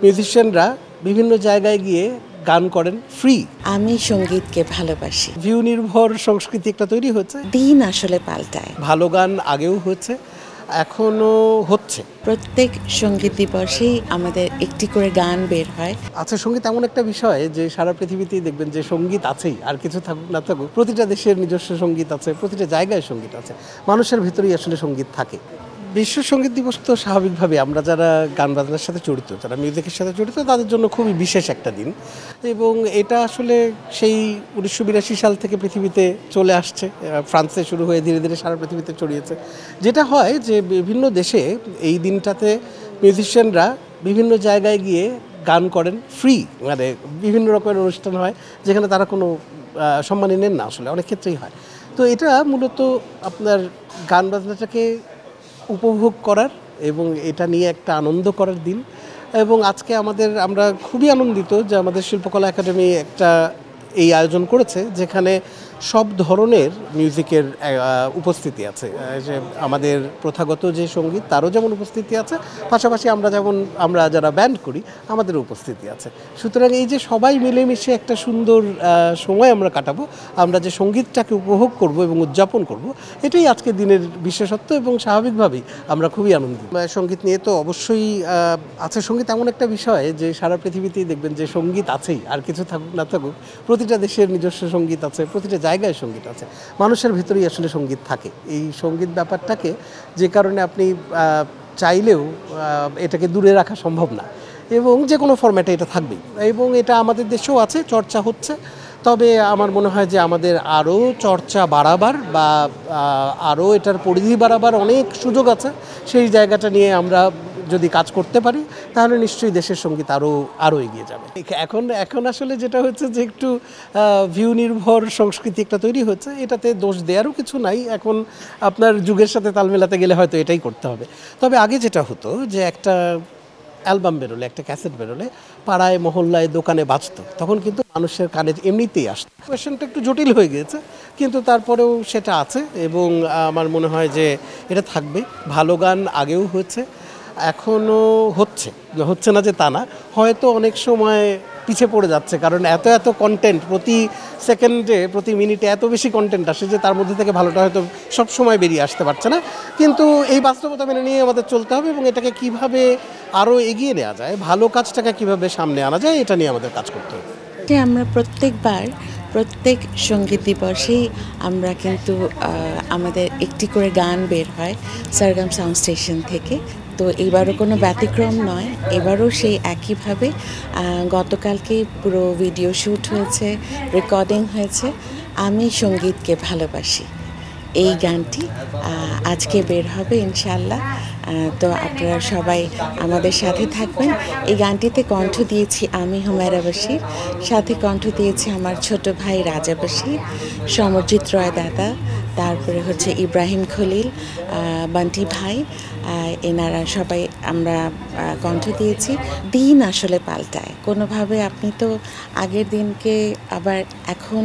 মিউজিশিয়ানরা বিভিন্ন জায়গায় গিয়ে গান করেন ফ্রি। আমি সঙ্গীতকে ভালোবাসি। ভিউ নির্ভর সংস্কৃতি একটা তৈরি হচ্ছে। দিন আসলে পাল্টায়। ভালো গান আগেও হয়েছে, এখনো হচ্ছে। প্রত্যেক সঙ্গীত দিবসেই আমাদের একটি করে গান বের হয়। আচ্ছা, সঙ্গীত এমন একটা বিষয় যে সারা পৃথিবীতেই দেখবেন যে সঙ্গীত আছেই, আর কিছু থাকুক না থাকুক প্রতিটা দেশের নিজস্ব সঙ্গীত আছে, প্রতিটা জায়গায় সঙ্গীত আছে, মানুষের ভিতরেই আসলে সঙ্গীত থাকে। বিশ্ব সঙ্গীত দিবস তো স্বাভাবিকভাবে আমরা যারা গান বাজনার সাথে জড়িত, যারা মিউজিকের সাথে জড়িত, তাদের জন্য খুবই বিশেষ একটা দিন। এবং এটা আসলে সেই 1982 সাল থেকে পৃথিবীতে চলে আসছে, ফ্রান্সে শুরু হয়ে ধীরে ধীরে সারা পৃথিবীতে ছড়িয়েছে। যেটা হয় যে বিভিন্ন দেশে এই দিনটাতে মিউজিশিয়ানরা বিভিন্ন জায়গায় গিয়ে গান করেন ফ্রি, মানে বিভিন্ন রকমের অনুষ্ঠান হয় যেখানে তারা কোনো সম্মানই নেন না, আসলে অনেক ক্ষেত্রেই হয়। তো এটা মূলত আপনার গান বাজনাটাকে উপভোগ করার এবং এটা নিয়ে একটা আনন্দ করার দিন। এবং আজকে আমরা খুবই আনন্দিত যে আমাদের শিল্পকলা একাডেমি একটা এই আয়োজন করেছে যেখানে সব ধরনের মিউজিকের উপস্থিতি আছে। যে আমাদের প্রথাগত যে সঙ্গীত তারও যেমন উপস্থিতি আছে, পাশাপাশি আমরা যারা ব্যান্ড করি আমাদের উপস্থিতি আছে। সুতরাং এই যে সবাই মিলেমিশে একটা সুন্দর সময় আমরা কাটাবো, আমরা যে সঙ্গীতটাকে উপভোগ করব এবং উদযাপন করব, এটাই আজকে দিনের বিশেষত্ব এবং স্বাভাবিকভাবেই আমরা খুবই আনন্দিত। সঙ্গীত নিয়ে তো অবশ্যই আছে। সঙ্গীত এমন একটা বিষয় যে সারা পৃথিবীতেই দেখবেন যে সঙ্গীত আছেই, আর কিছু থাকুক না থাকুক প্রতিটা দেশের নিজস্ব সঙ্গীত আছে, প্রতিটা জায়গায় সঙ্গীত আছে, মানুষের ভিতরেই আসলে সঙ্গীত থাকে। এই সঙ্গীত ব্যাপারটাকে যে কারণে আপনি চাইলেও এটাকে দূরে রাখা সম্ভব না, এবং যে কোনো ফরম্যাটে এটা থাকবেই। এবং এটা আমাদের দেশেও আছে, চর্চা হচ্ছে। তবে আমার মনে হয় যে আমাদের আরও চর্চা বাড়াবার বা আরও এটার পরিধি বাড়াবার অনেক সুযোগ আছে। সেই জায়গাটা নিয়ে আমরা যদি কাজ করতে পারি তাহলে নিশ্চয়ই দেশের সঙ্গীত আরও এগিয়ে যাবে। এখন আসলে যেটা হচ্ছে যে একটু ভিউ নির্ভর সংস্কৃতি একটা তৈরি হচ্ছে, এটাতে দোষ দেওয়ারও কিছু নাই। এখন আপনার যুগের সাথে তাল মেলাতে গেলে হয়তো এটাই করতে হবে। তবে আগে যেটা হতো যে একটা অ্যালবাম বেরোলে, একটা ক্যাসেট বেরোলে পাড়ায় মহল্লায় দোকানে বাজতো, তখন কিন্তু মানুষের কানে এমনিতেই আসতো। কোয়েশনটা একটু জটিল হয়ে গিয়েছে, কিন্তু তারপরেও সেটা আছে এবং আমার মনে হয় যে এটা থাকবে। ভালো গান আগেও হয়েছে, এখনও হচ্ছে না যে তা না, হয়তো অনেক সময় পিছিয়ে পড়ে যাচ্ছে, কারণ এত কন্টেন্ট প্রতি সেকেন্ডে প্রতি মিনিটে এত বেশি কন্টেন্ট আসে যে তার মধ্যে থেকে ভালোটা হয়তো সব সময় বেরিয়ে আসতে পারছে না। কিন্তু এই বাস্তবতা মেনে নিয়ে আমাদের চলতে হবে এবং এটাকে কিভাবে আরও এগিয়ে নেওয়া যায়, ভালো কাজটাকে কিভাবে সামনে আনা যায়, এটা নিয়ে আমাদের কাজ করতে হবে। আমরা প্রত্যেক সঙ্গীত দিবসেই আমরা কিন্তু আমাদের একটি করে গান বের হয় সারগাম সাউন্ড স্টেশন থেকে। তো এবারও কোনো ব্যতিক্রম নয়, এবারও সেই একইভাবে গতকালকে পুরো ভিডিও শ্যুট হয়েছে, রেকর্ডিং হয়েছে। আমি সঙ্গীতকে ভালোবাসি এই গানটি আজকে বের হবে ইনশাআল্লাহ। তো আপনারা সবাই আমাদের সাথে থাকবেন। এই গানটিতে কণ্ঠ দিয়েছি আমি হুমায়রা বশীর, সাথে কণ্ঠ দিয়েছি আমার ছোট ভাই রাজা বশীর, সমরজিৎ রয় দাদা, তারপরে হচ্ছে ইব্রাহিম খলিল, বান্টি ভাই, এনারা সবাই আমরা কণ্ঠ দিয়েছি। দিন আসলে পাল্টায়, কোনোভাবে আপনি তো আগের দিনকে আবার এখন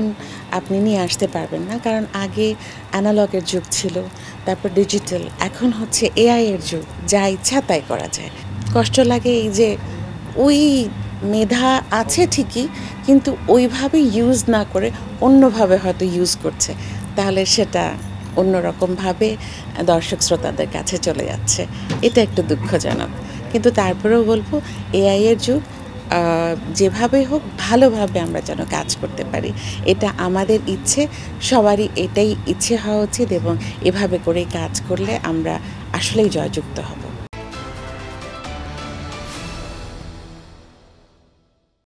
আপনি নিয়ে আসতে পারবেন না, কারণ আগে অ্যানালগের যুগ ছিল, তারপর ডিজিটাল, এখন হচ্ছে এআই এর যুগ, যা ইচ্ছা তাই করা যায়। কষ্ট লাগে এই যে ওই মেধা আছে ঠিকই, কিন্তু ওইভাবে ইউজ না করে অন্যভাবে হয়তো ইউজ করছে, তাহলে সেটা অন্যরকমভাবে দর্শক শ্রোতাদের কাছে চলে যাচ্ছে। এটা একটু দুঃখজনক, কিন্তু তারপরেও বলবো এআই এর যুগ, যেভাবে হোক ভালোভাবে আমরা যেন কাজ করতে পারি, এটা আমাদের ইচ্ছে, সবারই এটাই ইচ্ছে হওয়া উচিত এবং এভাবে করেই কাজ করলে আমরা আসলেই জয়যুক্ত হব।